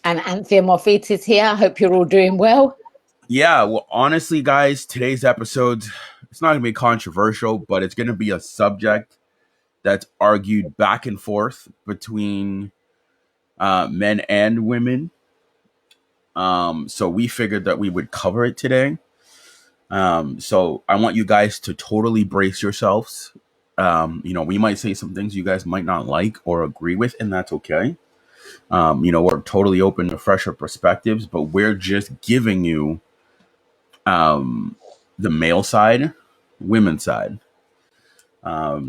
And ANTHEA MORPHITIS here. I hope you're all doing well. Yeah, well, honestly, guys, today's episode, it's not going to be controversial, but it's going to be a subject that's argued back and forth between men and women. So we figured that we would cover it today. So I want you guys to totally brace yourselves. We might say some things you guys might not like or agree with, and that's okay. We're totally open to fresher perspectives, but we're just giving you um, the male side, women's side.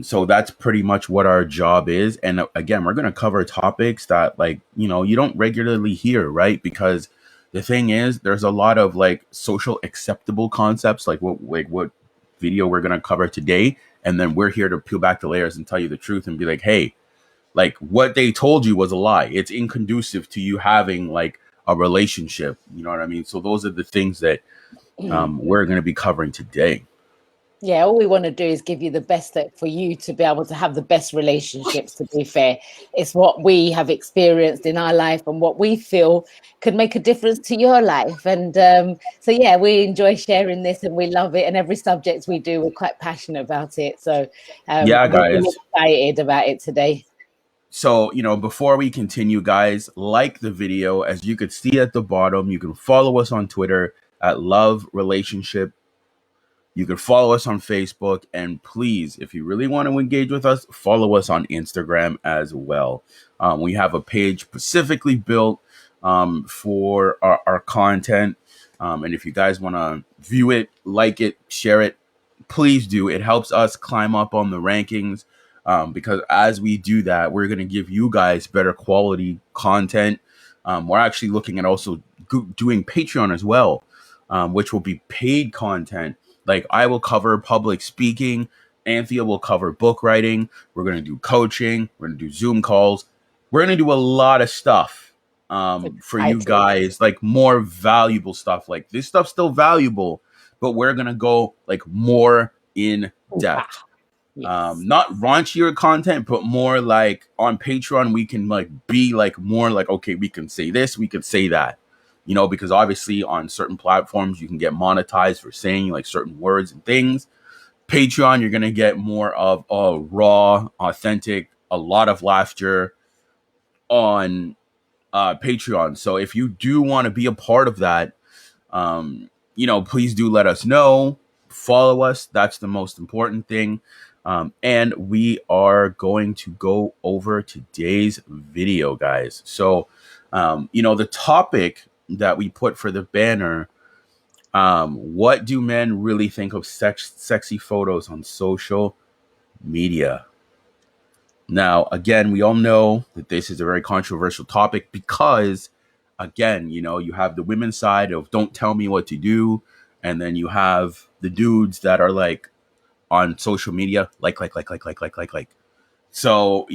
So that's pretty much what our job is. And again, we're going to cover topics that, like, you don't regularly hear, right? Because the thing is, there's a lot of like social acceptable concepts, like what video we're going to cover today. And then we're here to peel back the layers and tell you the truth and be like, hey, like what they told you was a lie. It's inconducive to you having like a relationship. You know what I mean? So those are the things that we're going to be covering today. Yeah, all we want to do is give you the best for you to be able to have the best relationships, to be fair. It's what we have experienced in our life and what we feel could make a difference to your life. And so, yeah, we enjoy sharing this and we love it. And every subject we do, we're quite passionate about it. So Yeah, we're really guys. excited about it today. So, before we continue, guys, like the video. As you could see at the bottom, you can follow us on Twitter at Love Relationship. You can follow us on Facebook. And please, if you really want to engage with us, follow us on Instagram as well. We have a page specifically built for our content. And if you guys want to view it, like it, share it, please do. It helps us climb up on the rankings because as we do that, we're going to give you guys better quality content. We're actually looking at also doing Patreon as well, which will be paid content. Like I will cover public speaking. Anthea will cover book writing. We're going to do coaching. We're going to do Zoom calls. We're going to do a lot of stuff for you Excited. guys, like more valuable stuff. Like this stuff's still valuable, but we're gonna go like more in depth. Yes. Not raunchier content, but more like on Patreon, we can like be like more like, okay, we can say this, we can say that, because obviously on certain platforms you can get monetized for saying like certain words and things. Patreon, you're gonna get more of a raw, authentic, a lot of laughter on Patreon. So if you do want to be a part of that, please do let us know. Follow us. That's the most important thing. And we are going to go over today's video, guys. So, the topic that we put for the banner, what do men really think of sexy photos on social media? Now, again, we all know that this is a very controversial topic because, again, you have the women's side of don't tell me what to do. And then you have the dudes that are like on social media, like. So,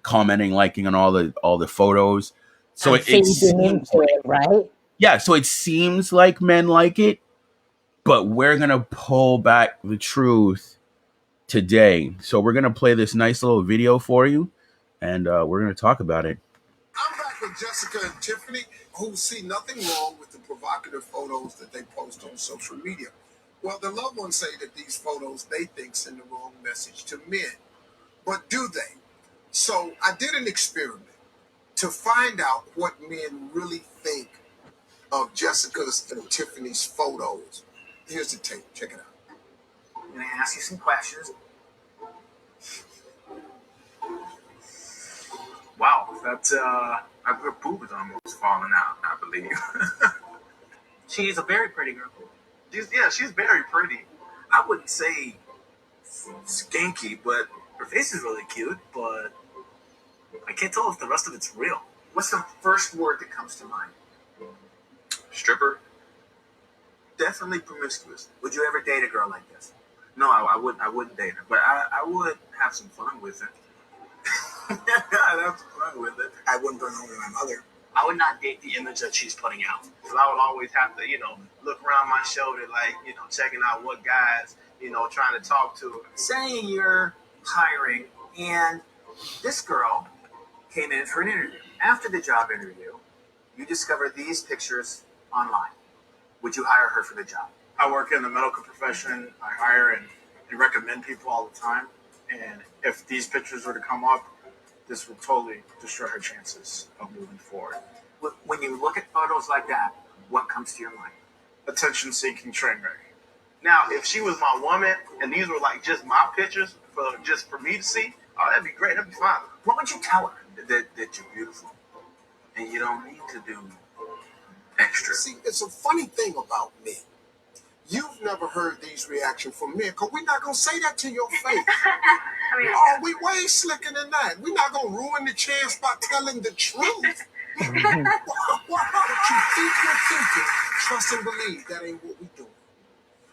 commenting, liking on all the photos. So And it feeding seems into like, it, right? yeah, so it seems like men like it, but we're going to pull back the truth today. So we're going to play this nice little video for you and we're going to talk about it. I'm back with Jessica and Tiffany, who see nothing wrong with the provocative photos that they post on social media. Well, the loved ones say that these photos they think send the wrong message to men. But do they? So I did an experiment to find out what men really think of Jessica's and Tiffany's photos. Here's the tape. Check it out. I'm going to ask you some questions. Wow, that's her boob is almost falling out, I believe. She's a very pretty girl. She's very pretty. I wouldn't say skanky, but her face is really cute, but I can't tell if the rest of it's real. What's the first word that comes to mind? Stripper. Definitely promiscuous. Would you ever date a girl like this? No, I wouldn't. I wouldn't date her, but I would have some fun with her. I'd have some fun with it. I wouldn't bring home my mother. I would not date the image that she's putting out. Because I would always have to, look around my shoulder, like, checking out what guys, trying to talk to her. Saying you're hiring, and this girl came in for an interview. After the job interview, You discover these pictures online. Would you hire her for the job? I work in the medical profession. I hire and recommend people all the time. And if these pictures were to come up, this would totally destroy her chances of moving forward. When you look at photos like that, what comes to your mind? Attention-seeking train wreck. Now, if she was my woman and these were like just my pictures just for me to see, oh, that'd be great. That'd be fine. What would you tell her? That you're beautiful and you don't need to do extra. See, it's a funny thing about men. You've never heard these reactions from men, because we're not going to say that to your face. Oh, we way slicker than that. We're not going to ruin the chance by telling the truth. What you think you're thinking, trust and believe that ain't what we doing.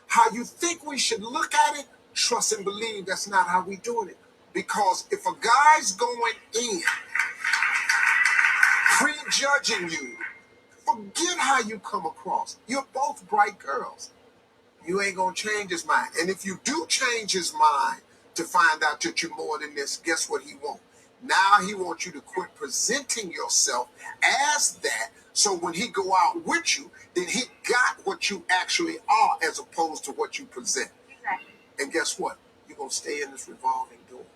How you think we should look at it, trust and believe that's not how we doing it. Because if a guy's going in, prejudging you, forget how you come across. You're both bright girls. You ain't gonna change his mind. And if you do change his mind to find out that you're more than this, guess what he wants? Now he wants you to quit presenting yourself as that, so when he go out with you, then he got what you actually are as opposed to what you present. Exactly. And guess what? You're gonna stay in this revolving door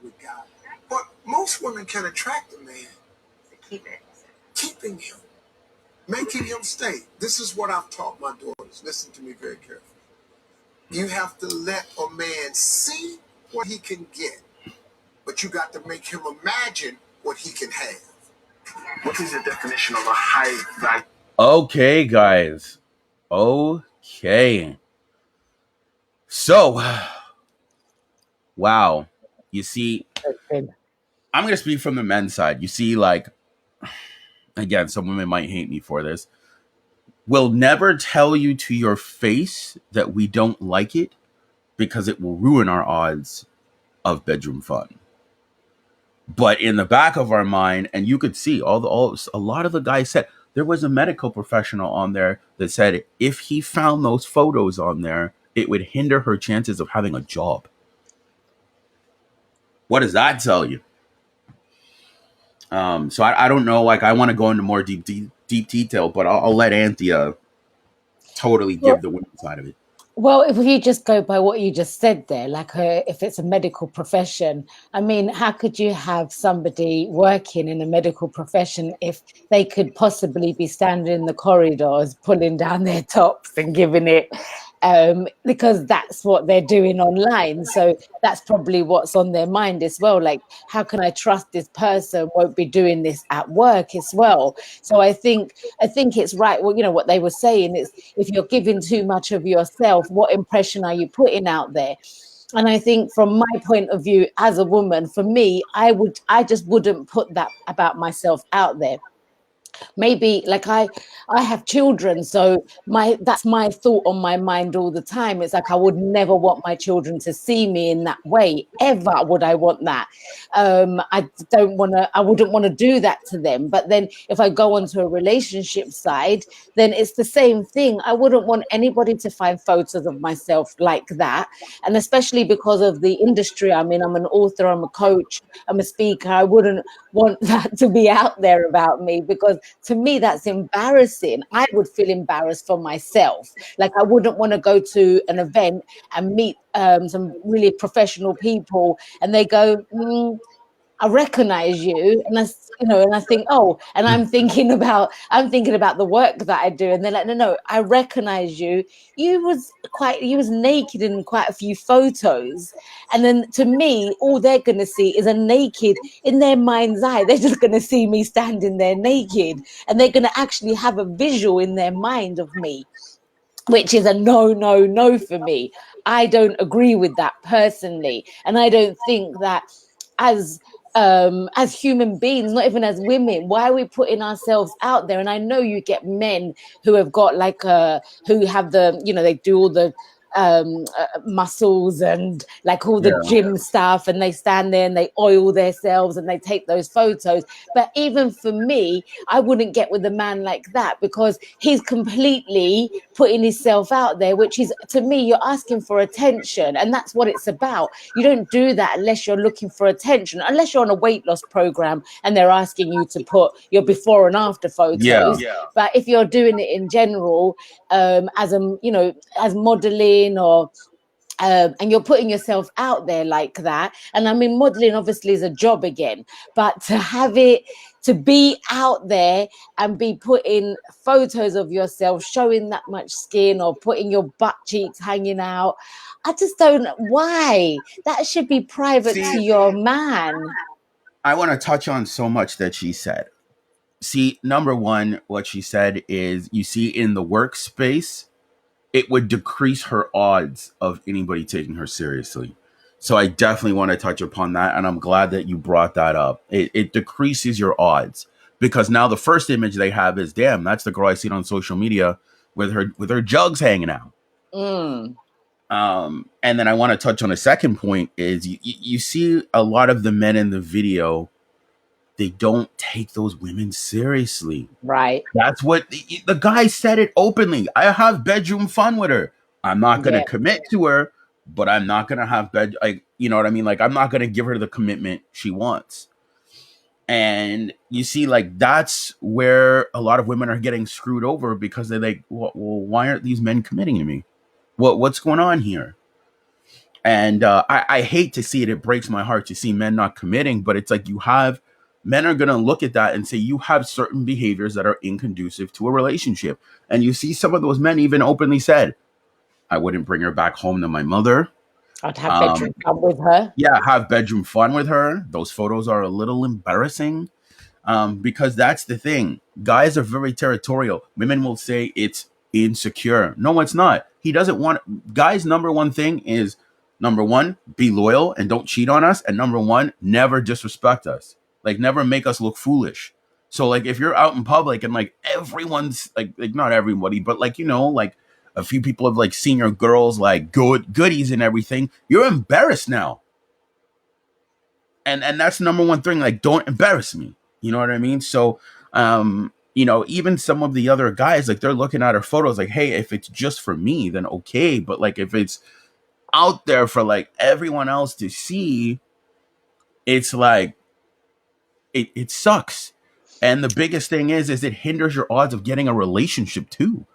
with God. But most women can attract a man. To keep it. Keeping him. Making him stay. This is what I've taught my daughters. Listen to me very carefully. You have to let a man see what he can get, but you got to make him imagine what he can have. What is the definition of a high value? Okay, guys. Okay. So, wow. You see, I'm going to speak from the men's side. You see, like, again, some women might hate me for this. We'll never tell you to your face that we don't like it, because it will ruin our odds of bedroom fun. But in the back of our mind, and you could see a lot of the guys said, there was a medical professional on there that said if he found those photos on there, it would hinder her chances of having a job. What does that tell you? So I don't know. Like, I want to go into more deep detail, but I'll let Anthea totally give the women's side of it. Well, if you just go by what you just said there, like if it's a medical profession, I mean, how could you have somebody working in a medical profession if they could possibly be standing in the corridors, pulling down their tops and giving it, because that's what they're doing online. So that's probably what's on their mind as well. Like, how can I trust this person won't be doing this at work as well? So I think it's right. Well, you know, what they were saying is, if you're giving too much of yourself, what impression are you putting out there? And I think from my point of view as a woman, for me, I just wouldn't put that about myself out there. Maybe like I have children, so that's my thought on my mind all the time. It's like I would never want my children to see me in that way, ever would I want that. I wouldn't want to do that to them. But then if I go onto a relationship side, then it's the same thing. I wouldn't want anybody to find photos of myself like that. And especially because of the industry I'm in, I'm an author, I'm a coach, I'm a speaker. I wouldn't want that to be out there about me, because to me that's embarrassing. I would feel embarrassed for myself. Like, I wouldn't want to go to an event and meet some really professional people and they go, I recognize you, and I think, oh, and I'm thinking about the work that I do, and they're like, no, I recognize you. You was naked in quite a few photos, and then to me, all they're gonna see is a naked, in their mind's eye. They're just gonna see me standing there naked, and they're gonna actually have a visual in their mind of me, which is a no for me. I don't agree with that personally, and I don't think that as human beings, not even as women, why are we putting ourselves out there? And I know you get men who have got who have the, they do all the muscles and like all the Yeah. gym stuff, and they stand there and they oil themselves and they take those photos. But even for me, I wouldn't get with a man like that, because he's completely putting himself out there, which is, to me, you're asking for attention, and that's what it's about. You don't do that unless you're looking for attention, unless you're on a weight loss program and they're asking you to put your before and after photos. But if you're doing it in general, as a, you know, as modeling, or and you're putting yourself out there like that. And I mean, modeling obviously is a job again, but to have it, to be out there and be putting photos of yourself showing that much skin, or putting your butt cheeks hanging out, I just don't, why? That should be private to your man. I want to touch on so much that she said. See, number one, what she said is, you see, in the workspace, it would decrease her odds of anybody taking her seriously. So I definitely want to touch upon that, and I'm glad that you brought that up. It decreases your odds, because now the first image they have is, damn, that's the girl I seen on social media with her jugs hanging out. And then I want to touch on a second point is, you see a lot of the men in the video, they don't take those women seriously. Right. That's what the guy said it openly. I have bedroom fun with her. I'm not going to commit to her, but I'm not going to have you know what I mean? Like, I'm not going to give her the commitment she wants. And you see, like, that's where a lot of women are getting screwed over, because they're like, well, why aren't these men committing to me? What's going on here? And I hate to see it. It breaks my heart to see men not committing, but it's like, men are going to look at that and say, you have certain behaviors that are inconducive to a relationship. And you see some of those men even openly said, I wouldn't bring her back home to my mother. I'd have bedroom fun with her. Yeah, have bedroom fun with her. Those photos are a little embarrassing, because that's the thing. Guys are very territorial. Women will say it's insecure. No, it's not. He doesn't want... Guys' number one thing is, number one, be loyal and don't cheat on us. And number one, never disrespect us. Like, never make us look foolish. So, like, if you're out in public and, like, everyone's, like not everybody, but, like, you know, like, a few people have, like, seen your girls, like, goodies and everything, you're embarrassed now. And that's the number one thing. Like, don't embarrass me. You know what I mean? So, you know, even some of the other guys, like, they're looking at her photos like, hey, if it's just for me, then okay. But, like, if it's out there for, like, everyone else to see, it's like, it sucks. And the biggest thing is it hinders your odds of getting a relationship too.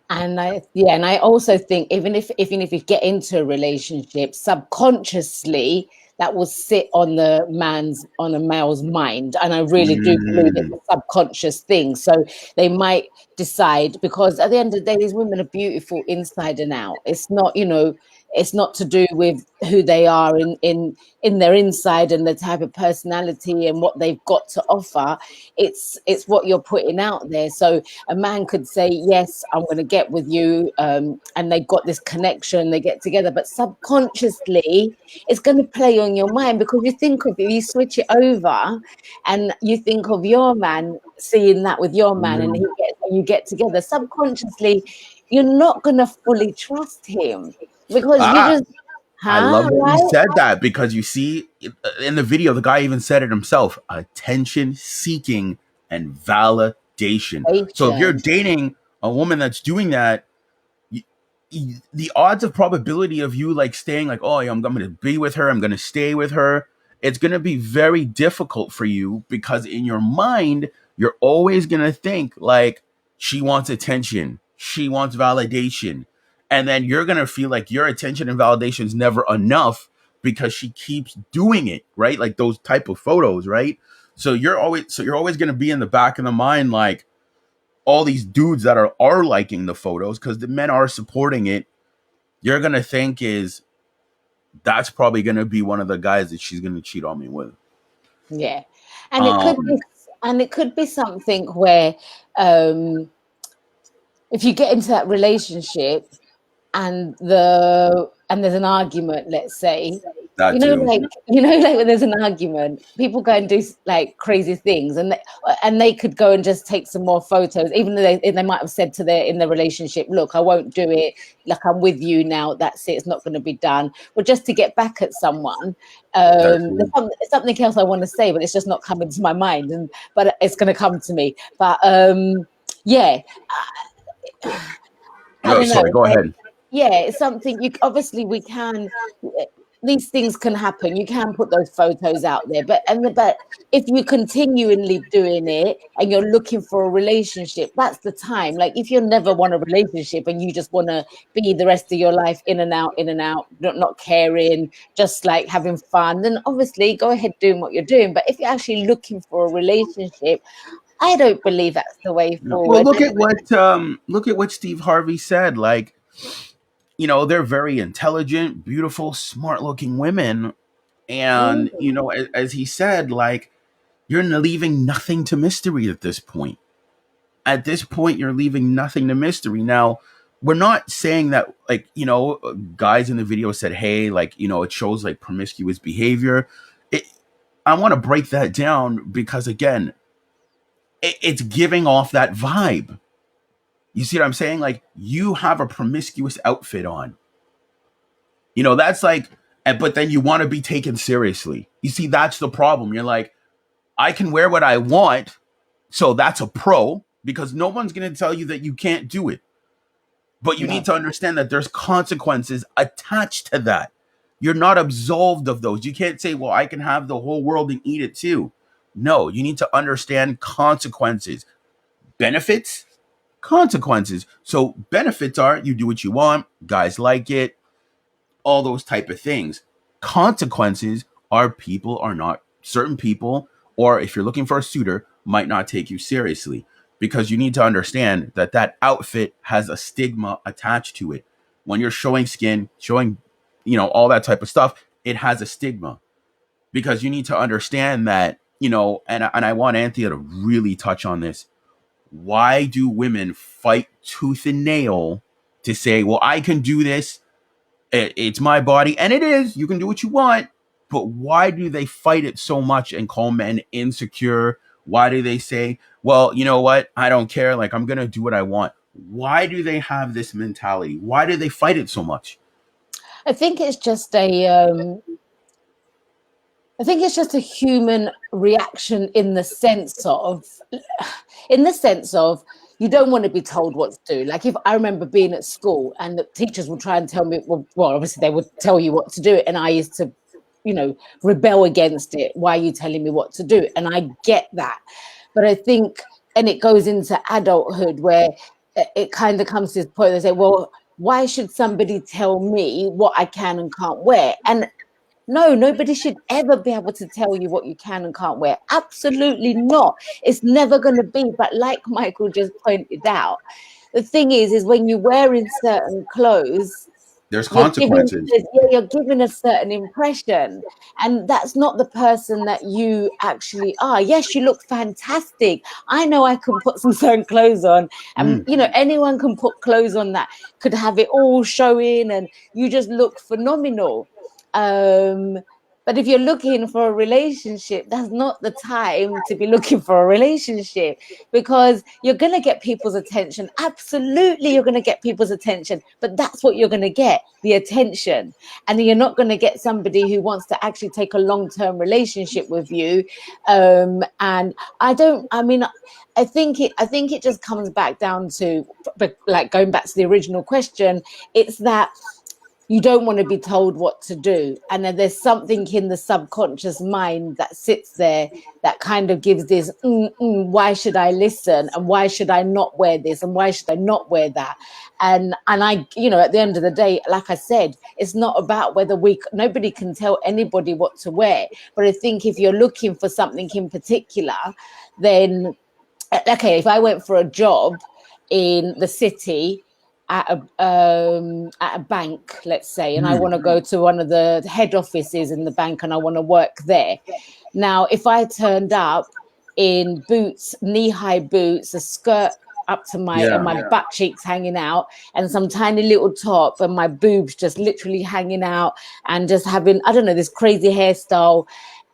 And I also think, even if you get into a relationship, subconsciously that will sit on a male's mind. And I really do believe it's a subconscious thing. So they might decide, because at the end of the day, these women are beautiful inside and out. It's not, you know, it's not to do with who they are in their inside and the type of personality and what they've got to offer. It's what you're putting out there. So a man could say, yes, I'm going to get with you, and they got this connection, they get together, but subconsciously it's going to play on your mind, because you think of it, you switch it over and you think of your man seeing that with your man, and you get together. Subconsciously, you're not going to fully trust him, because you just... I love that you said that, because you see in the video, the guy even said it himself: attention seeking and validation. So if you're dating a woman that's doing that, the odds of probability of you, like, staying, like, oh, I'm going to be with her, I'm going to stay with her, it's going to be very difficult for you, because in your mind, you're always going to think, like, she wants attention, she wants validation. And then you're going to feel like your attention and validation is never enough, because she keeps doing it, right? Like those type of photos, right? So you're always going to be in the back of the mind, like, all these dudes that are liking the photos, because the men are supporting it. You're going to think that's probably going to be one of the guys that she's going to cheat on me with. Yeah. And it could be something where, if you get into that relationship and there's an argument, let's say, That too. like when there's an argument, people go and do like crazy things, and they could go and just take some more photos, even though they might have said to in their relationship, look, I won't do it, like, I'm with you now, that's it, it's not going to be done. But just to get back at someone. There's something else I want to say, but it's just not coming to my mind, but it's going to come to me. But yeah, I don't know. Sorry, go ahead. Yeah, it's something obviously we can. These things can happen. You can put those photos out there, but if you're continually doing it and you're looking for a relationship, that's the time. Like, if you never want a relationship and you just want to be the rest of your life in and out, not caring, just like having fun, then obviously go ahead doing what you're doing. But if you're actually looking for a relationship, I don't believe that's the way forward. Well, look at what Steve Harvey said. Like, they're very intelligent, beautiful, smart-looking women, and as he said, like, you're leaving nothing to mystery at this point. At this point, you're leaving nothing to mystery. Now, we're not saying that, like, guys in the video said, hey, like, it shows like promiscuous behavior. I want to break that down because, again, it's giving off that vibe. You see what I'm saying? Like, you have a promiscuous outfit on. That's like, but then you want to be taken seriously. You see, that's the problem. You're like, I can wear what I want, so that's a pro, because no one's going to tell you that you can't do it. But you need to understand that there's consequences attached to that. You're not absolved of those. You can't say, well, I can have the whole world and eat it too. No, you need to understand consequences. Benefits, consequences. So benefits are you do what you want, guys like it, all those type of things. Consequences are certain people, or if you're looking for a suitor, might not take you seriously, because you need to understand that outfit has a stigma attached to it. When you're showing skin, showing, all that type of stuff, it has a stigma, because you need to understand that, and I want Anthea to really touch on this. Why do women fight tooth and nail to say, well, I can do this, it's my body, and it is, you can do what you want, but why do they fight it so much and call men insecure? Why do they say, well, you know what, I don't care, like, I'm gonna do what I want? Why do they have this mentality? Why do they fight it so much? I think it's just a human reaction in the sense of you don't want to be told what to do. Like, if I remember being at school and the teachers would try and tell me, well, obviously they would tell you what to do, and I used to, rebel against it. Why are you telling me what to do? And I get that. But I think, and it goes into adulthood where it kind of comes to this point, they say, well, why should somebody tell me what I can and can't wear? And no, nobody should ever be able to tell you what you can and can't wear. Absolutely not. It's never going to be. But like Michael just pointed out, the thing is when you're wearing certain clothes, there's consequences. You're giving a certain impression, and that's not the person that you actually are. Yes, you look fantastic. I know I can put some certain clothes on, and anyone can put clothes on that could have it all showing, and you just look phenomenal. But if you're looking for a relationship, that's not the time to be looking for a relationship, because you're going to get people's attention. Absolutely, you're going to get people's attention, but that's what you're going to get, the attention. And you're not going to get somebody who wants to actually take a long-term relationship with you. And I think it just comes back down to, like, going back to the original question, it's that you don't want to be told what to do. And then there's something in the subconscious mind that sits there that kind of gives this, why should I listen? And why should I not wear this? And why should I not wear that? And I, at the end of the day, like I said, it's not about whether nobody can tell anybody what to wear. But I think if you're looking for something in particular, then, okay, if I went for a job in the city, at a bank, let's say, and I want to go to one of the head offices in the bank and I want to work there. Now, if I turned up in boots, knee-high boots, a skirt up to my Yeah. my butt cheeks hanging out, and some tiny little top, and my boobs just literally hanging out, and just having, I don't know, this crazy hairstyle.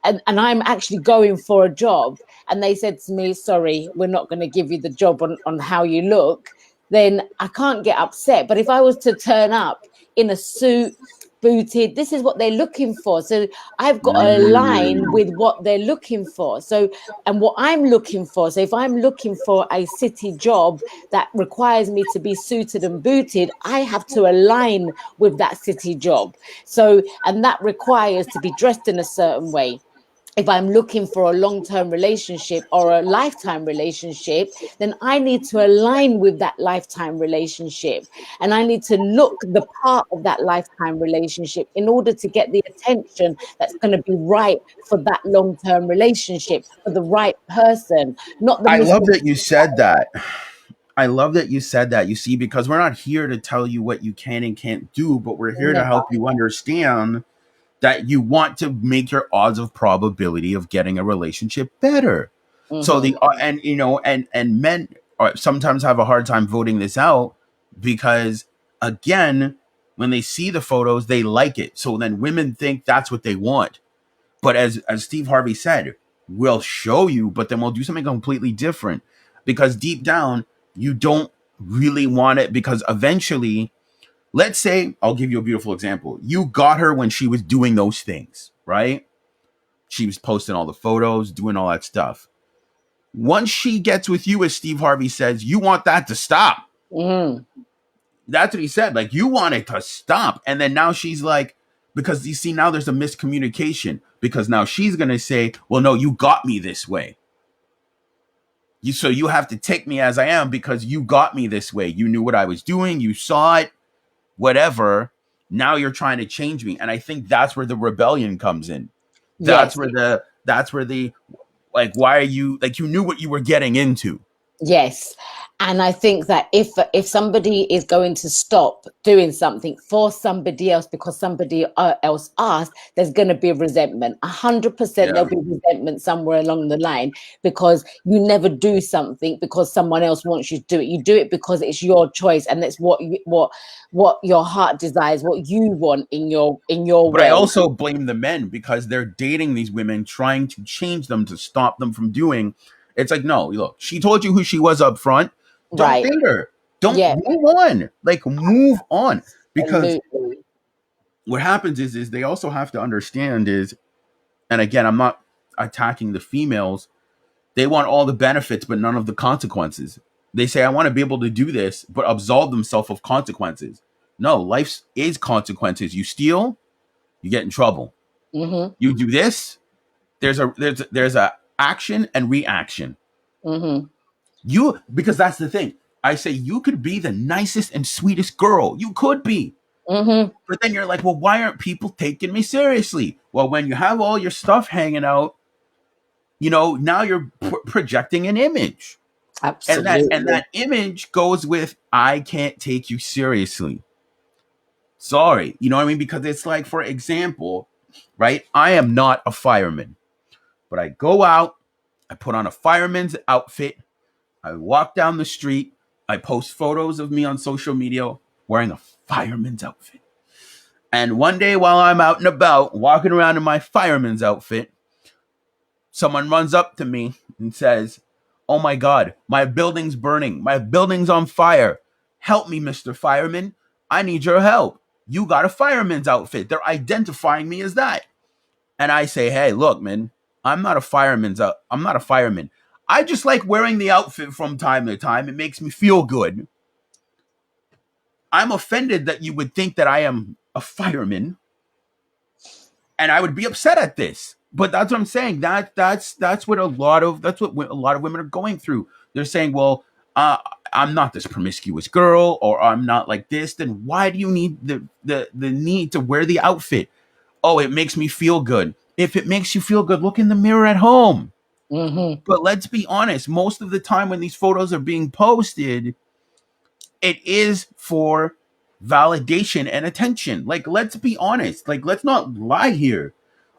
And I'm actually going for a job, and they said to me, sorry, we're not going to give you the job on how you look, then I can't get upset. But if I was to turn up in a suit, booted, this is what they're looking for. So I've got to align with what they're looking for. So, and what I'm looking for. So if I'm looking for a city job that requires me to be suited and booted, I have to align with that city job. So, and that requires to be dressed in a certain way. If I'm looking for a long-term relationship or a lifetime relationship, then I need to align with that lifetime relationship. And I need to look the part of that lifetime relationship in order to get the attention that's going to be right for that long-term relationship, for the right person, not the I love Mr. that you said that. I love that you said that. You see, because we're not here to tell you what you can and can't do, but we're here to Never. help you understand that you want to make your odds of probability of getting a relationship better. So Mm-hmm. the and you know and men sometimes have a hard time voting this out because again, when they see the photos, they like it. So then women think that's what they want. But as Steve Harvey said, we'll show you, but then we'll do something completely different because deep down you don't really want it because eventually, let's say, I'll give you a beautiful example. You got her when she was doing those things, right? She was posting all the photos, doing all that stuff. Once she gets with you, as Steve Harvey says, you want that to stop. Mm-hmm. That's what he said. Like, you want it to stop. And then now she's like, because you see, now there's a miscommunication because now she's going to say, well, no, you got me this way. So you have to take me as I am because you got me this way. You knew what I was doing. You saw it, whatever. Now you're trying to change me. And I think that's where the rebellion comes in. Yes. That's where the, like, why are you, like, you knew what you were getting into. Yes. And I think that if somebody is going to stop doing something for somebody else because somebody else asked, there's going to be resentment. 100% Yeah. there'll be resentment somewhere along the line because you never do something because someone else wants you to do it. You do it because it's your choice and it's what your heart desires, what you want in your But I world. also blame the men because they're dating these women, trying to change them to stop them from doing. It's like, no, look, she told you who she was up front. Don't Right. date her. Don't Yeah. move on. Like, move on. Because Absolutely. what happens is they also have to understand is, and again, I'm not attacking the females. They want all the benefits, but none of the consequences. They say, I want to be able to do this, but absolve themselves of consequences. No, life is consequences. You steal, you get in trouble. Mm-hmm. You do this, there's a action and reaction. Mm-hmm. You, because that's the thing. I say you could be the nicest and sweetest girl. You could be. Mm-hmm. But then you're like, well, why aren't people taking me seriously? Well, when you have all your stuff hanging out, now you're projecting an image. And Absolutely. that image goes with, I can't take you seriously. Sorry. You know what I mean? Because it's like, for example, right? I am not a fireman, but I go out, I put on a fireman's outfit, I walk down the street, I post photos of me on social media wearing a fireman's outfit. And one day while I'm out and about, walking around in my fireman's outfit, someone runs up to me and says, oh my God, my building's burning. My building's on fire. Help me, Mr. Fireman. I need your help. You got a fireman's outfit. They're identifying me as that. And I say, hey, look, man, I'm not a fireman. I just like wearing the outfit from time to time. It makes me feel good. I'm offended that you would think that I am a fireman, and I would be upset at this. But that's what I'm saying. That's what a lot of women are going through. They're saying, well, I'm not this promiscuous girl, or I'm not like this. Then why do you need the need to wear the outfit? Oh, it makes me feel good. If it makes you feel good, look in the mirror at home. Mm-hmm. But let's be honest, most of the time when these photos are being posted, it is for validation and attention. Like, let's be honest. Like, let's not lie here.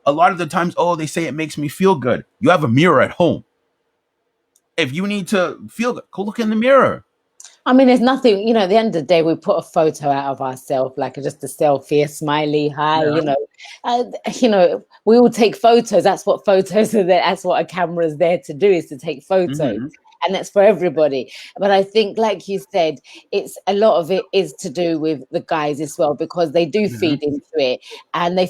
A lot of the times, oh, they say it makes me feel good. You have a mirror at home. If you need to feel good, go look in the mirror. I mean, there's nothing, at the end of the day, we put a photo out of ourselves, like just a selfie, a smiley, hi, Yeah. we all take photos. That's what photos are there. That's what a camera is there to do, is to take photos. Mm-hmm. And that's for everybody. But I think, like you said, it's a lot of it is to do with the guys as well, because they do feed into it, and they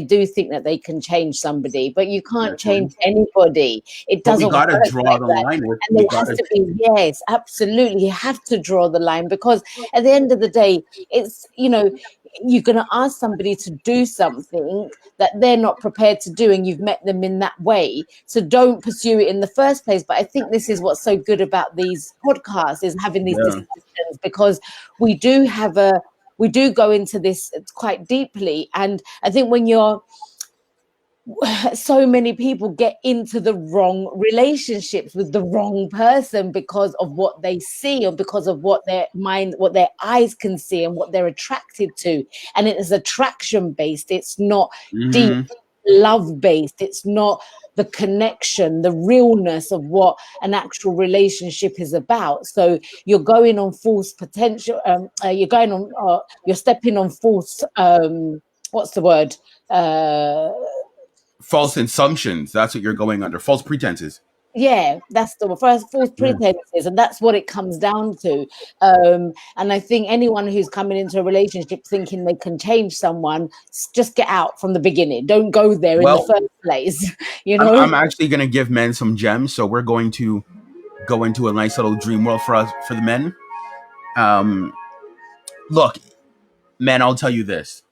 do think that they can change somebody, but you can't change anybody. It But we doesn't work gotta draw like the that. line. And there has to be, yes, absolutely. You have to draw the line, because at the end of the day, it's, you're going to ask somebody to do something that they're not prepared to do, and you've met them in that way. So don't pursue it in the first place. But I think this is what's so good about these podcasts, is having these discussions, because we do go into this quite deeply. And I think when so many people get into the wrong relationships with the wrong person because of what they see, or because of what their eyes can see and what they're attracted to. And it is attraction based. It's not deep love based. It's not the connection, the realness of what an actual relationship is about. So you're going on false potential. You're stepping on false. What's the word? False assumptions. That's what you're going under. False pretenses. Yeah, that's the first false pretenses, and that's what it comes down to. And I think anyone who's coming into a relationship thinking they can change someone, just get out from the beginning. Don't go there in the first place. I'm actually going to give men some gems, so we're going to go into a nice little dream world for the men. Look, man, I'll tell you this: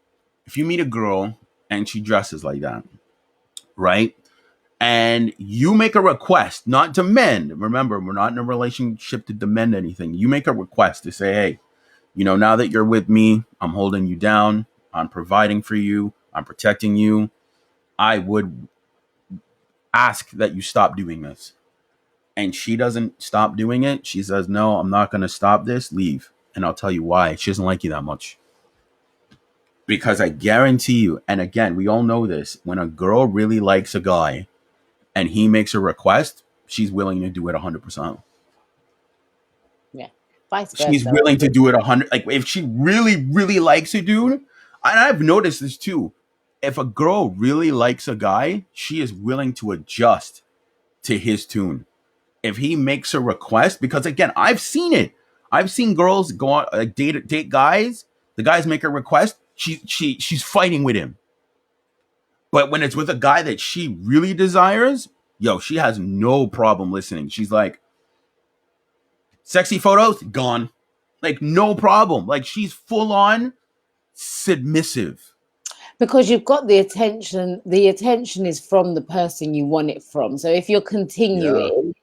if you meet a girl and she dresses like that, right? And you make a request, not to men. Remember, we're not in a relationship to demand anything. You make a request to say, hey, now that you're with me, I'm holding you down. I'm providing for you. I'm protecting you. I would ask that you stop doing this. And she doesn't stop doing it. She says, no, I'm not going to stop this. Leave. And I'll tell you why. She doesn't like you that much. Because I guarantee you, and again, we all know this, when a girl really likes a guy and he makes a request, she's willing to do it 100%. Yeah. Vice versa. She's willing to do it 100. Like, if she really, really likes a dude, and I've noticed this too, if a girl really likes a guy, she is willing to adjust to his tune. If he makes a request, because again, I've seen it. I've seen girls go on date guys. The guys make a request. She's fighting with him. But when it's with a guy that she really desires, she has no problem listening. She's like, sexy photos, gone. Like, no problem. Like, she's full on submissive. Because you've got the attention is from the person you want it from. So if you're continuing,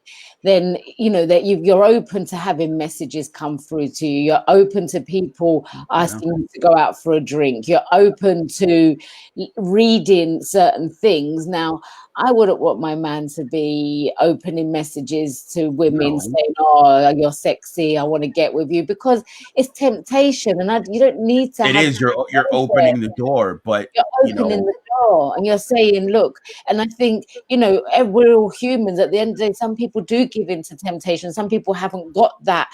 then that you're open to having messages come through to you. You're open to people asking you to go out for a drink. You're open to reading certain things. Now, I wouldn't want my man to be opening messages to women saying, "Oh, you're sexy. I want to get with you," because it's temptation, and you don't need to. It is. You're opening the door, but you're opening the door, and you're saying, "Look." And I think we're all humans. At the end of the day, some people do give in to temptation. Some people haven't got that.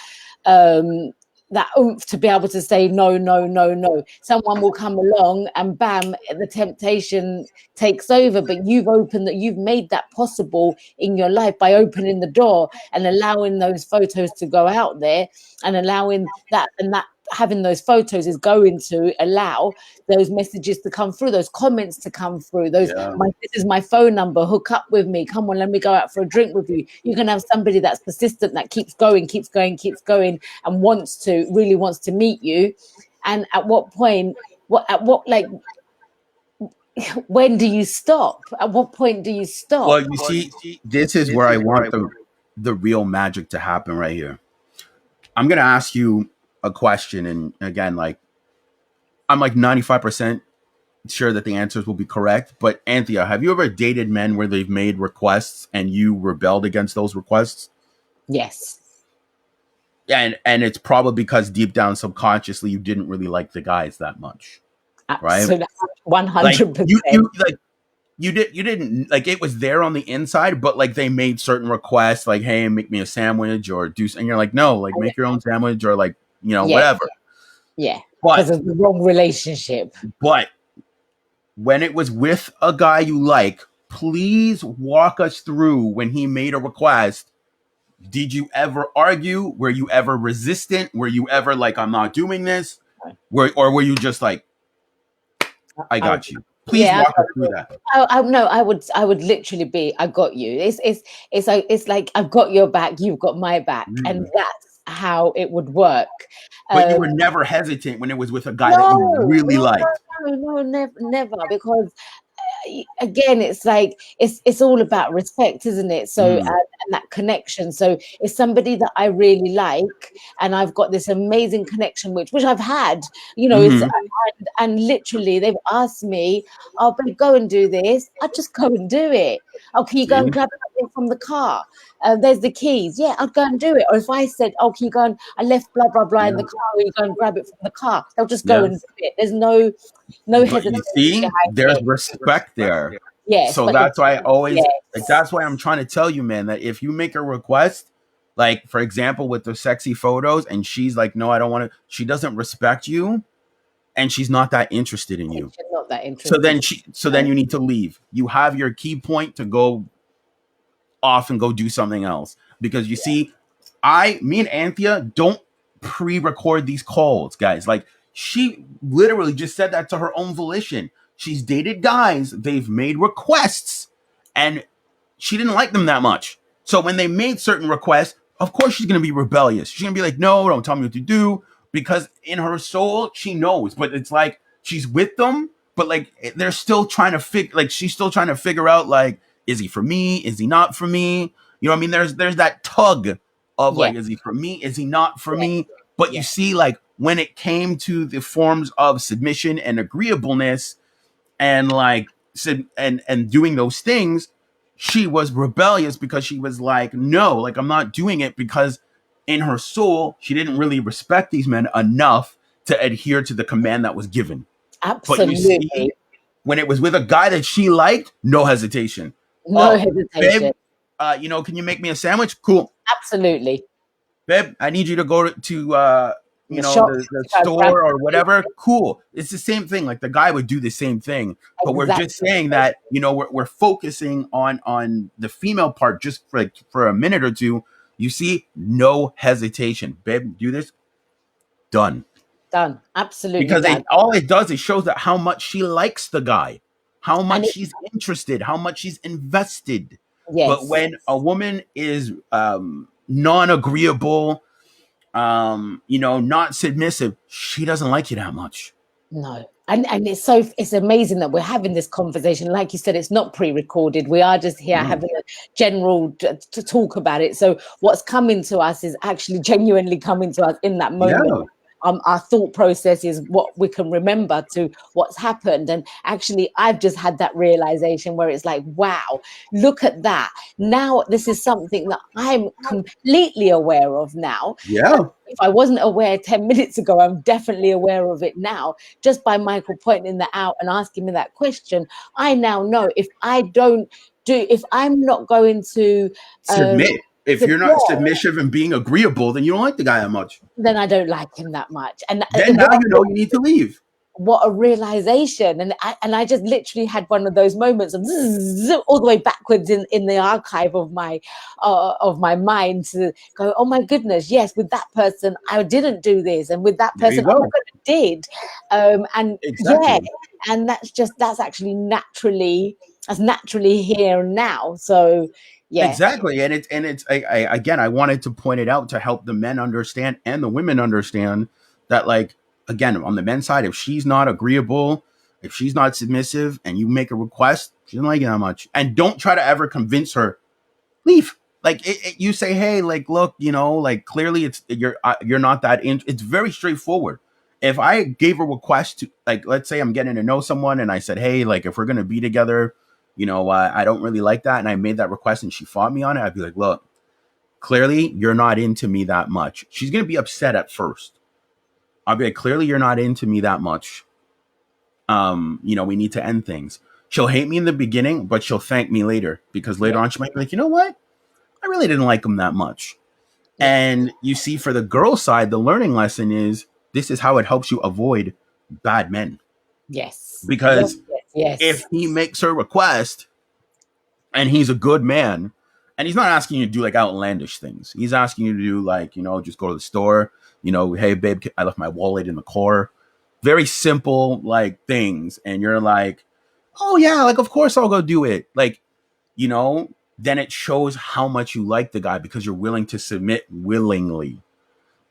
That oomph to be able to say no, no, no, no. Someone will come along and bam, the temptation takes over. But you've made that possible in your life by opening the door and allowing those photos to go out there, and allowing that, and that having those photos is going to allow those messages to come through, those comments to come through, this is my phone number, hook up with me, come on, let me go out for a drink with you. You can have somebody that's persistent, that keeps going, and really wants to meet you. And at what point, when do you stop? At what point do you stop? Well, you see, this is where I want the real magic to happen right here. I'm going to ask you a question, and again, I'm 95% sure that the answers will be correct, but Anthea, have you ever dated men where they've made requests and you rebelled against those requests? Yes. And it's probably because deep down subconsciously you didn't really like the guys that much. Absolutely. Right? 100%. you didn't like it was there on the inside, but like they made certain requests, like, hey, make me a sandwich or do, and you're like, no, like make your own sandwich or like, you know, Yeah. whatever. Yeah, because of the wrong relationship. But when it was with a guy you like, please walk us through when he made a request. Did you ever argue? Were you ever resistant? Were you ever like, I'm not doing this? Or were you just like, I got you? Please walk us through that. No, I would literally be, I got you. It's like I've got your back, you've got my back, and that's how it would work. But you were never hesitant when it was with a guy that you really liked. No, never, because again, it's like it's all about respect, isn't it? So and that connection. So it's somebody that I really like, and I've got this amazing connection, which I've had, you know, and literally they've asked me, "Oh, babe, go and do this." I just go and do it. Oh, can you go and grab something from the car? There's the keys. Yeah, I'll go and do it. Or if I said, "Oh, can you go and I left blah blah blah in the car," will you go and grab it from the car? They'll just go and do it. There's no hesitation. You see, there's respect there. Yes. So that's why I always like, that's why I'm trying to tell you, man, that if you make a request, like for example with the sexy photos, and she's like, no, I don't want to, she doesn't respect you, and she's not that interested in you. She's not that interested. So then you need to leave. You have your key point to go off and go do something else. Because you see, me and Anthea don't pre-record these calls, guys. Like, she literally just said that to her own volition. She's dated guys, they've made requests, and she didn't like them that much. So when they made certain requests, of course she's going to be rebellious. She's going to be like, no, don't tell me what to do, because in her soul, she knows. But it's like, she's with them, but like, they're still trying to she's still trying to figure out, like, is he for me? Is he not for me? You know what I mean? There's that tug of like, is he for me? Is he not for me? But you see, like, when it came to the forms of submission and agreeableness and like, and doing those things, she was rebellious because she was like, no, like, I'm not doing it, because in her soul, she didn't really respect these men enough to adhere to the command that was given. Absolutely. But you see, when it was with a guy that she liked, no hesitation. No hesitation. Babe, you know, can you make me a sandwich? Cool. Absolutely. Babe, I need you to go to the store or whatever. Cool. It's the same thing. Like, the guy would do the same thing. But we're just saying that, you know, we're focusing on the female part just for a minute or two. You see, no hesitation. Babe, do this. Done. Absolutely. Because all it does is shows that how much she likes the guy, how much she's interested, how much she's invested. Yes. But when a woman is non-agreeable, not submissive, she doesn't like you that much. No. And it's amazing that we're having this conversation. Like you said, it's not pre-recorded. We are just here having a general to talk about it. So what's coming to us is actually genuinely coming to us in that moment. Yeah. Our thought process is what we can remember to what's happened. And actually, I've just had that realization where it's like, wow, look at that. Now, this is something that I'm completely aware of now. Yeah. If I wasn't aware 10 minutes ago, I'm definitely aware of it now. Just by Michael pointing that out and asking me that question, I now know if I'm not going to submit. If you're not submissive and being agreeable, then you don't like the guy that much. Then I don't like him that much. And then now you know you need to leave. What a realization. And I just literally had one of those moments of all the way backwards in the archive of my mind to go, oh my goodness, yes, with that person, I didn't do this. And with that person, I did. And exactly. And that's actually naturally here and now. So yeah. Exactly. And it's again, I wanted to point it out to help the men understand and the women understand that, like, again, on the men's side, if she's not agreeable, if she's not submissive and you make a request, she doesn't like it that much. And don't try to ever convince her, leave. Like, you say, hey, like, look, you know, like, clearly you're not that it's very straightforward. If I gave a request to, like, let's say I'm getting to know someone and I said, hey, like, if we're going to be together, you know, I don't really like that. And I made that request and she fought me on it. I'd be like, look, clearly you're not into me that much. She's going to be upset at first. I'll be like, clearly you're not into me that much. We need to end things. She'll hate me in the beginning, but she'll thank me later, because later Yeah. on she might be like, you know what? I really didn't like him that much. Yeah. And you see, for the girl side, the learning lesson is this is how it helps you avoid bad men. Yes. Because Yes. if he makes her request and he's a good man, and he's not asking you to do like outlandish things, he's asking you to do like, just go to the store, hey babe, I left my wallet in the car. Very simple like things. And you're like, oh yeah, like of course I'll go do it. Like, then it shows how much you like the guy, because you're willing to submit willingly.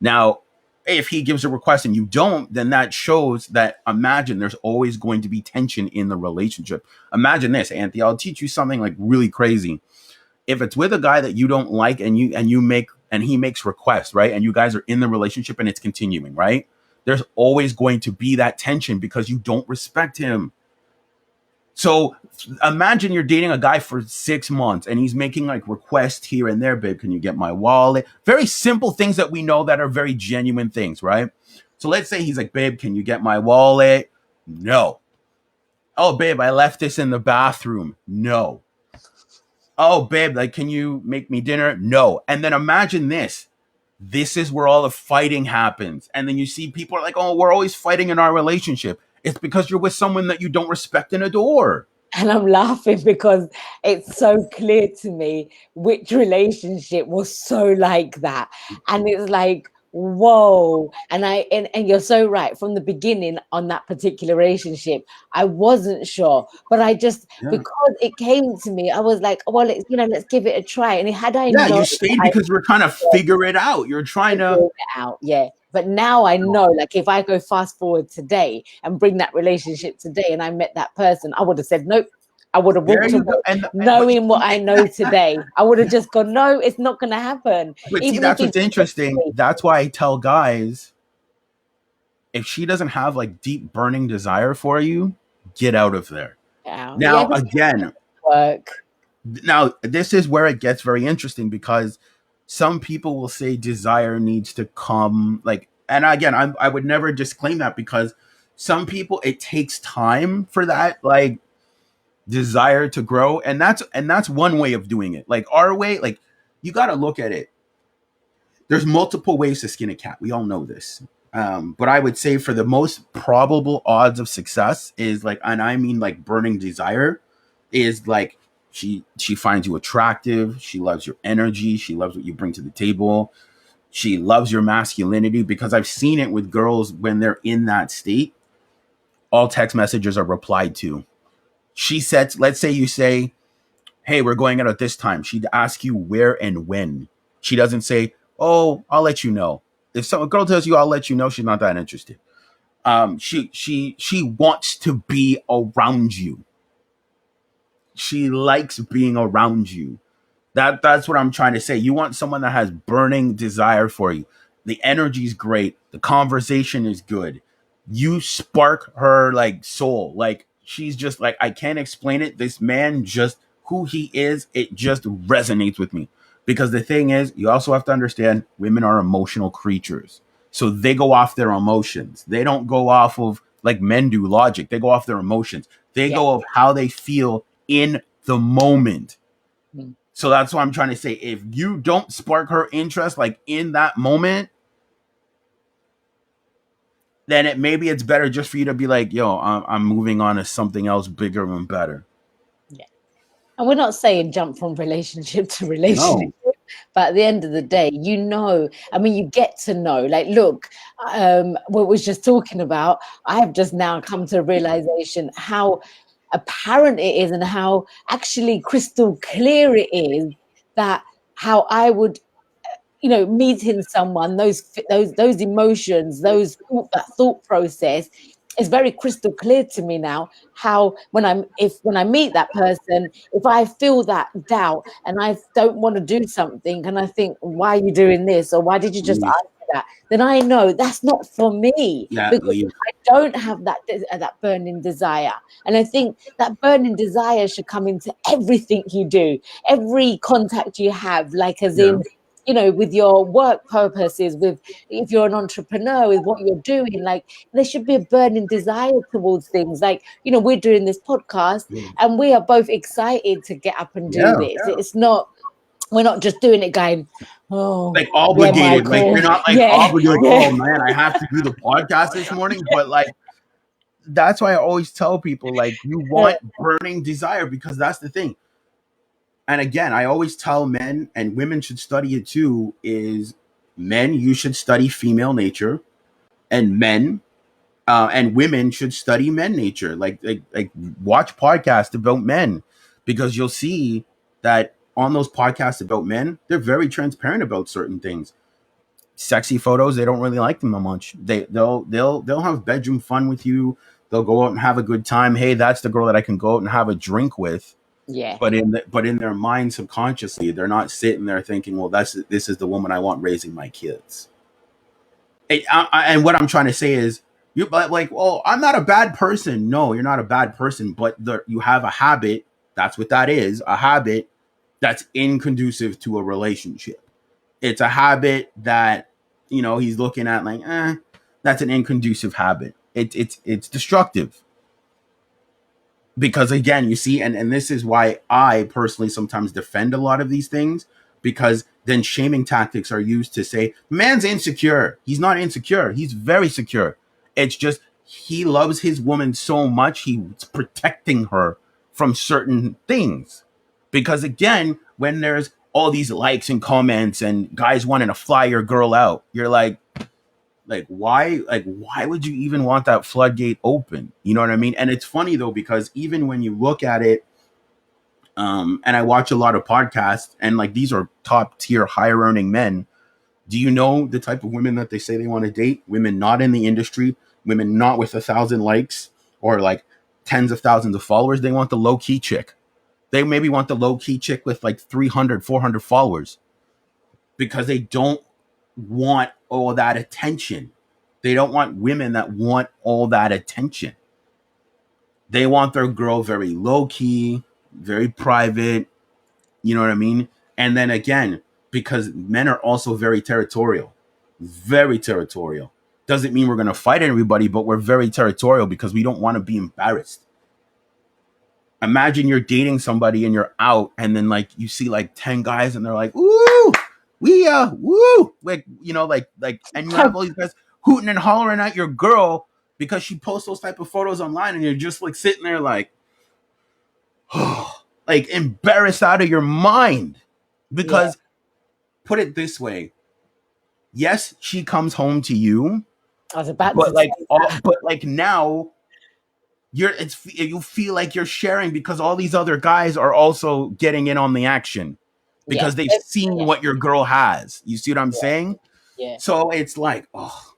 Now, if he gives a request and you don't, then that shows that, imagine, there's always going to be tension in the relationship. Imagine this, Anthea, I'll teach you something like really crazy. If it's with a guy that you don't like, and he makes requests, right? And you guys are in the relationship and it's continuing, right? There's always going to be that tension because you don't respect him. So imagine you're dating a guy for 6 months and he's making like requests here and there. Babe, can you get my wallet? Very simple things that we know that are very genuine things, right? So let's say he's like, babe, can you get my wallet? No. Oh, babe, I left this in the bathroom. No. Oh, babe, like, can you make me dinner? No. And then imagine this. This is where all the fighting happens. And then you see people are like, oh, we're always fighting in our relationship. It's because you're with someone that you don't respect and adore. And I'm laughing because it's so clear to me which relationship was so like that. And it's like, whoa. And you're so right. From the beginning on that particular relationship, I wasn't sure. But I just, because it came to me, I was like, well, let's give it a try. And had I known, you stayed because we're trying to figure it out. You're trying to figure it out. Yeah. But now I know, like, if I go fast forward today and bring that relationship today and I met that person, I would have said, nope. I would have walked away knowing what I know today. I would have just gone, no, it's not going to happen. But see, that's what's interesting. That's why I tell guys, if she doesn't have like deep burning desire for you, get out of there. Yeah. Now, again, now this is where it gets very interesting, because some people will say desire needs to come like, and again, I would never disclaim that, because some people, it takes time for that like desire to grow, and that's one way of doing it. Like our way, like, you got to look at it. There's multiple ways to skin a cat. We all know this. But I would say for the most probable odds of success is like, and I mean like burning desire, is like she finds you attractive. She loves your energy. She loves what you bring to the table. She loves your masculinity, because I've seen it with girls when they're in that state. All text messages are replied to. She said, let's say you say, hey, we're going out at this time. She'd ask you where and when. She doesn't say, oh, I'll let you know. If a girl tells you I'll let you know, she's not that interested. She wants to be around you. She likes being around you. That's what I'm trying to say. You want someone that has burning desire for you. The energy is great. The conversation is good. You spark her like soul. Like, she's just like, I can't explain it. This man, just who he is, it just resonates with me. Because the thing is, you also have to understand, women are emotional creatures. So they go off their emotions. They don't go off of like men do logic. They go off their emotions. They go off how they feel in the moment. So that's what I'm trying to say. If you don't spark her interest like in that moment, then maybe it's better just for you to be like, yo, I'm moving on to something else bigger and better. Yeah. And we're not saying jump from relationship to relationship. No. But at the end of the day, I mean, you get to know, like, look, what we was just talking about, I have just now come to a realization how apparent it is and how actually crystal clear it is that how I would, meeting someone, those emotions, that thought process is very crystal clear to me now. How when I meet that person, if I feel that doubt and I don't want to do something, and I think, why are you doing this, or why did you just ask me that? Then I know that's not for me, because I don't have that burning desire. And I think that burning desire should come into everything you do, every contact you have, like as in, you know, with your work purposes, with if you're an entrepreneur, with what you're doing, like there should be a burning desire towards things. Like, you know, we're doing this podcast and we are both excited to get up and do Yeah. this. It's not, we're not just doing it going, oh, Like yeah, obligated. Like Michael. you're not like Yeah, obligated, like, yeah. oh man, I have to do the podcast this morning. But like that's why I always tell people, like, you want burning desire, because that's the thing. And again, I always tell men, and women should study it too, is men, you should study female nature, and men and women should study men nature. Like watch podcasts about men, because you'll see that on those podcasts about men, they're very transparent about certain things. Sexy photos, they don't really like them that much. They'll have bedroom fun with you. They'll go out and have a good time. Hey, that's the girl that I can go out and have a drink with. Yeah. But in their mind, subconsciously, they're not sitting there thinking, well, this is the woman I want raising my kids. And what I'm trying to say is, you like, well, I'm not a bad person. No, you're not a bad person, but you have a habit. That's what that is, a habit that's inconducive to a relationship. It's a habit that, you know, he's looking at like, that's an inconducive habit. It's destructive. Because again, you see, and this is why I personally sometimes defend a lot of these things, because then shaming tactics are used to say, man's insecure. He's not insecure. He's very secure. It's just he loves his woman so much, he's protecting her from certain things. Because again, when there's all these likes and comments and guys wanting to fly your girl out, you're like why would you even want that floodgate open? You know what I mean? And it's funny though, because even when you look at it, and I watch a lot of podcasts, and like these are top tier, higher earning men. Do you know the type of women that they say they want to date? Women not in the industry, women not with 1,000 likes or like tens of thousands of followers. They want the low key chick. They maybe want the low key chick with like 300, 400 followers, because they don't want all that attention. They don't want women that want all that attention. They want their girl very low key, very private. You know what I mean? And then again, because men are also very territorial. Very territorial. Doesn't mean we're going to fight everybody, but we're very territorial because we don't want to be embarrassed. Imagine you're dating somebody and you're out, and then like you see like 10 guys and they're like, "Woo! Woo!" Like, you know, like and you have all these guys hooting and hollering at your girl because she posts those type of photos online, and you're just like sitting there like, like embarrassed out of your mind. Because put it this way, yes, she comes home to you, I was about but to like say but like now you feel like you're sharing, because all these other guys are also getting in on the action because they've seen what your girl has. You see what I'm saying? Yeah. So it's like, oh,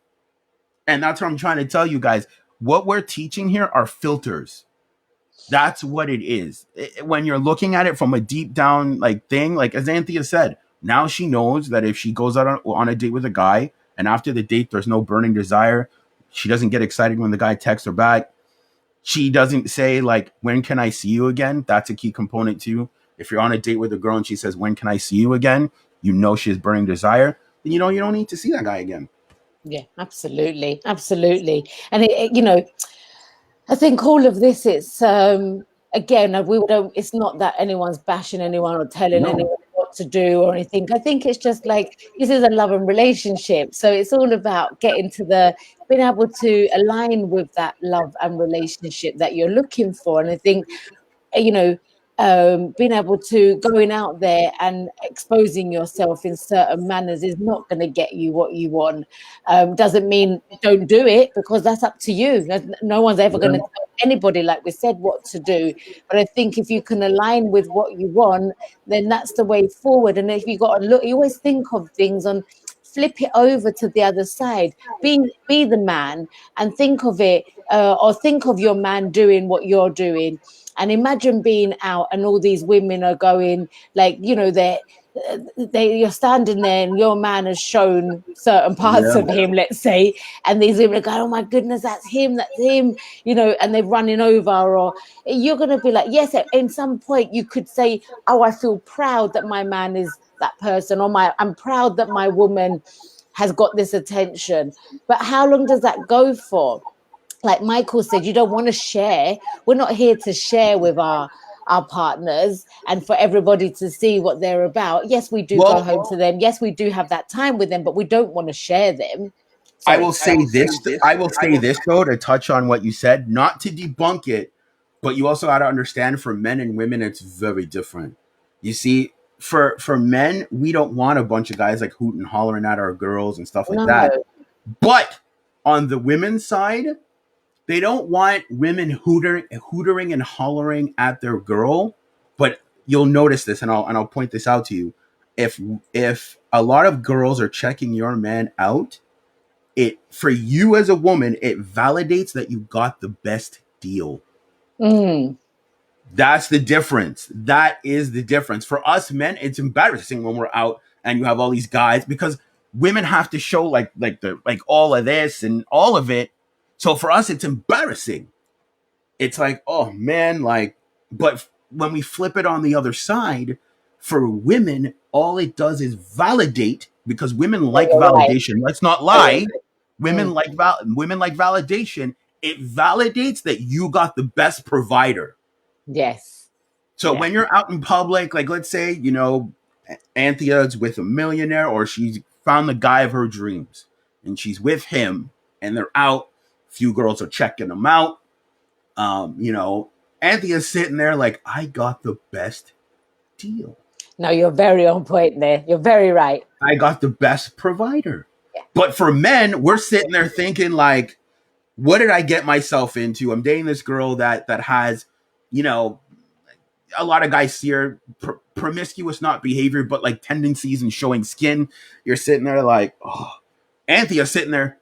and that's what I'm trying to tell you guys. What we're teaching here are filters. That's what it is. When you're looking at it from a deep down like thing, like as Anthea said, now she knows that if she goes out on a date with a guy, and after the date there's no burning desire, she doesn't get excited when the guy texts her back. She doesn't say like, when can I see you again? That's a key component too. If you're on a date with a girl and she says, when can I see you again? You know she has burning desire. Then you know you don't need to see that guy again. Yeah, absolutely. Absolutely. And you know, I think all of this is again, we don't, it's not that anyone's bashing anyone or telling anyone what to do or anything. I think it's just like, this is a love and relationship. So it's all about getting to being able to align with that love and relationship that you're looking for. And I think, you know, being able to going out there and exposing yourself in certain manners is not going to get you what you want. Doesn't mean don't do it, because that's up to you. No one's ever going to tell anybody, like we said, what to do. But I think if you can align with what you want, then that's the way forward. And if you got to look, you always think of things on, flip it over to the other side. Be the man and think of it, or think of your man doing what you're doing. And imagine being out and all these women are going, like, you know, you're standing there and your man has shown certain parts of him, let's say, and these women are going, oh my goodness, that's him, you know, and they're running over. Or you're going to be like, yes, at some point you could say, oh, I feel proud that my man is that person, or I'm proud that my woman has got this attention. But how long does that go for? Like Michael said, you don't want to share. We're not here to share with our partners and for everybody to see what they're about. Yes, we do go home to them. Yes, we do have that time with them, but we don't want to share them. I Sorry. will say this. I will say this though, to touch on what you said, not to debunk it, but you also got to understand for men and women, it's very different. You see, for men, we don't want a bunch of guys like hooting and hollering at our girls and stuff like No. that. But on the women's side, they don't want women hootering and hollering at their girl. But you'll notice this, and I'll point this out to you. If a lot of girls are checking your man out, it for you as a woman, it validates that you got the best deal. Mm. That's the difference. That is the difference. For us men, it's embarrassing when we're out and you have all these guys, because women have to show like all of this and all of it. So for us, it's embarrassing. It's like, oh man, like, but when we flip it on the other side, for women, all it does is validate, because women like validation. Let's not lie. Women like validation. It validates that you got the best provider. Yes. So when you're out in public, like let's say, Anthea is with a millionaire, or she's found the guy of her dreams and she's with him and they're out. Few girls are checking them out. Anthea's sitting there like, I got the best deal. No, you're very on point there. You're very right. I got the best provider. Yeah. But for men, we're sitting there thinking like, what did I get myself into? I'm dating this girl that has, a lot of guys see her promiscuous, not behavior, but like tendencies and showing skin. You're sitting there like, oh, Anthea's sitting there.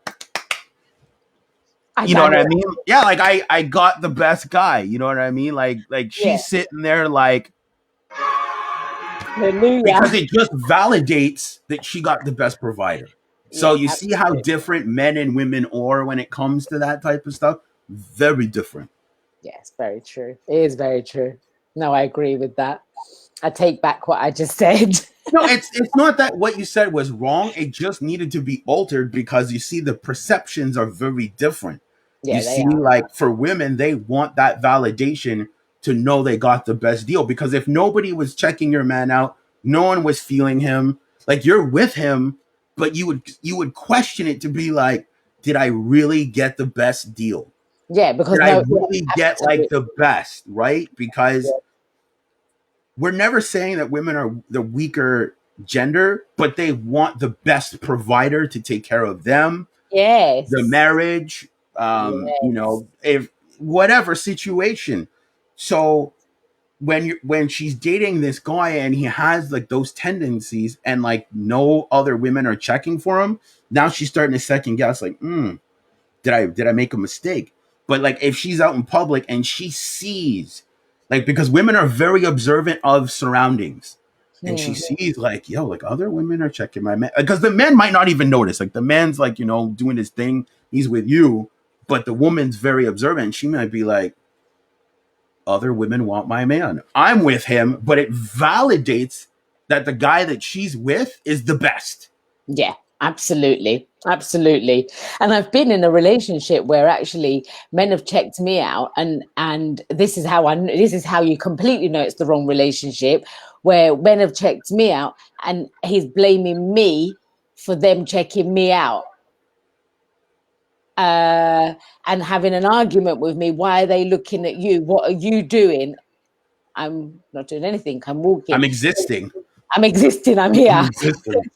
You know what I mean? Yeah, like I got the best guy. You know what I mean? Like she's sitting there like, hallelujah, because it just validates that she got the best provider. So you see how different men and women are when it comes to that type of stuff? Very different. Yes, very true. It is very true. No, I agree with that. I take back what I just said. No, it's not that what you said was wrong. It just needed to be altered, because you see the perceptions are very different. Yeah, you see, like for women, they want that validation to know they got the best deal. Because if nobody was checking your man out, no one was feeling him. Like you're with him, but you would question it to be like, did I really get the best deal? Yeah, because did I really get like the best, right? Because we're never saying that women are the weaker gender, but they want the best provider to take care of them. Yes. The marriage, if whatever situation. So when she's dating this guy and he has like those tendencies and like no other women are checking for him, now she's starting to second guess like, did I make a mistake? But like if she's out in public and she sees, like, because women are very observant of surroundings, and she sees like, yo, like other women are checking my man, because the man might not even notice. Like the man's like, doing his thing, he's with you, but the woman's very observant. She might be like, other women want my man. I'm with him, but it validates that the guy that she's with is the best. Yeah, absolutely. Absolutely. And I've been in a relationship where actually men have checked me out, and this is how you completely know it's the wrong relationship, where men have checked me out and he's blaming me for them checking me out. And having an argument with me. Why are they looking at you? What are you doing? I'm not doing anything. I'm walking. I'm existing. I'm here.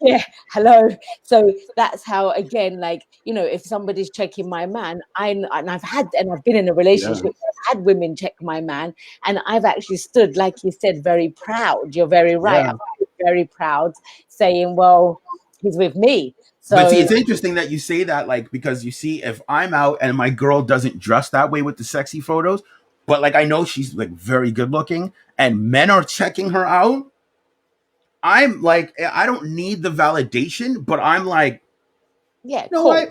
Yeah. Hello. So that's how, again, like, if somebody's checking my man, I've been in a relationship where I've had women check my man, and I've actually stood, like you said, very proud. You're very right. Yeah. I'm very proud, saying, well, he's with me. So, but see, it's interesting that you say that, like, because you see, if I'm out and my girl doesn't dress that way with the sexy photos, but like I know she's like very good looking and men are checking her out, I'm like, I don't need the validation, but I'm like, yeah, cool.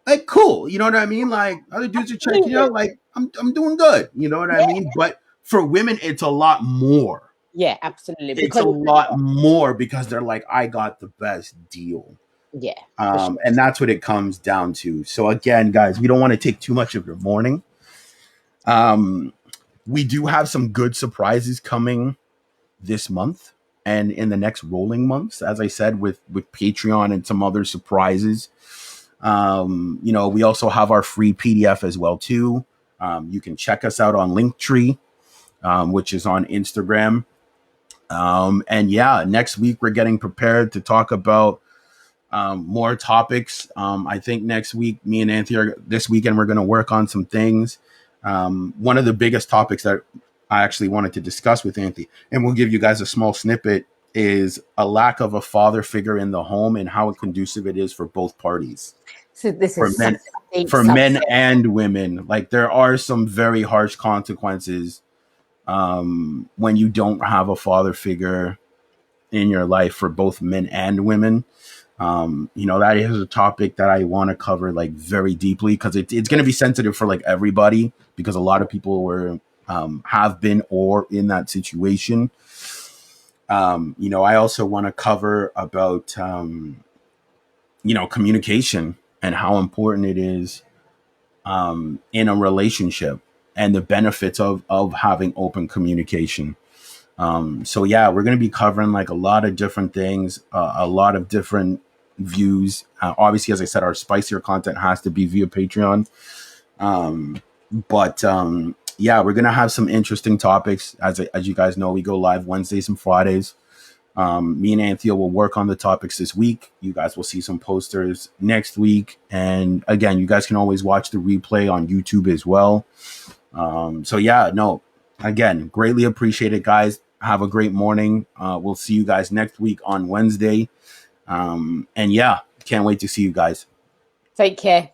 Like cool. You know what I mean? Like other dudes are checking out, like I'm doing good. You know what I mean? But for women, it's a lot more. Yeah, absolutely. It's a Because lot more because they're like, I got the best deal. yeah, for sure. And that's what it comes down to. So again, guys, we don't want to take too much of your morning. We do have some good surprises coming this month and in the next rolling months, as I said, with Patreon and some other surprises. You know, we also have our free PDF as well too. You can check us out on Linktree, which is on Instagram. And yeah, next week we're getting prepared to talk about more topics. I think next week, me and Anthea, this weekend, we're going to work on some things. One of the biggest topics that I actually wanted to discuss with Anthea, and we'll give you guys a small snippet, is a lack of a father figure in the home and how conducive it is for both parties. So this For is men, such a deep for men subject. and women. Like there are some very harsh consequences when you don't have a father figure in your life for both men and women. You know, that is a topic that I want to cover like very deeply because it's going to be sensitive for like everybody because a lot of people were have been or in that situation. You know, I also want to cover about you know, communication and how important it is in a relationship and the benefits of having open communication. So yeah, we're going to be covering like a lot of different things, a lot of different views. Obviously, as I said, our spicier content has to be via Patreon. But yeah, we're going to have some interesting topics. As you guys know, we go live Wednesdays and Fridays. Me and Anthea will work on the topics this week. You guys will see some posters next week. And again, you guys can always watch the replay on YouTube as well. So yeah, no, again, greatly appreciate it, guys. Have a great morning. We'll see you guys next week on Wednesday. And yeah, can't wait to see you guys. Take care.